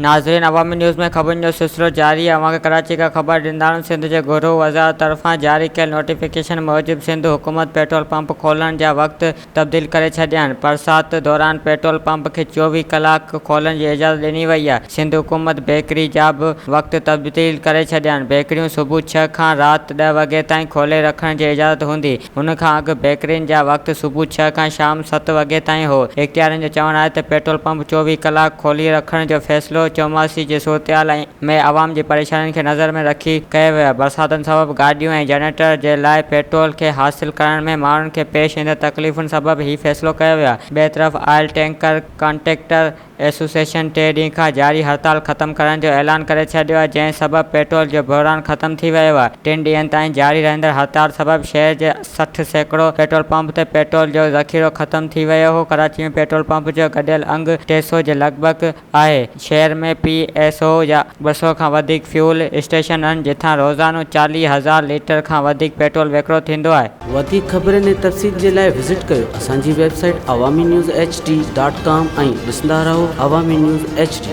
नाज़रीन, अवामी न्यूज़ में ख़बरुनि जो सिलसिलो जारी है। अवां खे कराची का ख़बर ॾींदायूं। सिंध जे गुरु वज़ारत तरफ़ां जारी कयल नोटिफिकेशन मूजिब सिंध हुकूमत पेट्रोल पंप खोलण जा वक़्त तब्दील करे छॾिया आहिनि। बरसात दौरान पेट्रोल पंप खे 24 कलाक खोलण जी इजाज़त ॾिनी वई आहे। सिंध हुकूमत बेकरी जा बि वक़्त तब्दील करे छॾिया आहिनि। बेकरियूं सुबुह 6 खां राति 10 वॻे ताईं खोले रखण जी इजाज़त हूंदी। उन खां अॻु बेकरियुनि जा वक़्त सुबुह 6 खां शाम 7 वॻे ताईं हो। इख़्तियारनि जो चवणु आहे त पेट्रोल पंप 24 कलाक खोली रखण जो फ़ैसिलो चौमासी जी सूरतहाल में अवाम जी परेशानियुनि खे नज़र में रखी कयो वियो आहे। बरसातुनि सबबि गाॾियूं ऐं जनरेटर जे लाइ पेट्रोल खे हासिल करण में माण्हुनि खे पेश ईंदड़ तकलीफ़ुनि सबबि हीउ फ़ैसिलो कयो वियो आहे। ॿिए तरफ़ ऑयल टैंकर कॉन्ट्रैक्टर एसोसिएशन 3 ॾींहं खां जारी हड़ताल ख़त्म करण जो ऐलान करे छॾियो आहे, जंहिं सबबि पेट्रोल जो बहिरान ख़त्म थी वियो आहे। 3 ॾींहंनि ताईं जारी रहंदड़ हड़ताल सबबि शहर जे 60% पेट्रोल पंप ते पेट्रोल जो ज़ख़ीरो ख़त्म थी वियो हो। कराची में पेट्रोल पंप जो गॾियल अंग 300 जे लॻभॻि आहे। शहर में PSO जा 200 खां वधीक फ्यूल स्टेशन आहिनि, जिथां रोज़ानो 40,000 लीटर खां वधीक पेट्रोल विकिरो थींदो आहे। वधीक ख़बरुनि ऐं तफ़सील जे लाइ विज़िट कयो असांजी वेबसाइट awamiNewsHD.com ऐं ॾिसंदा रहो अवामी न्यूज़ HD।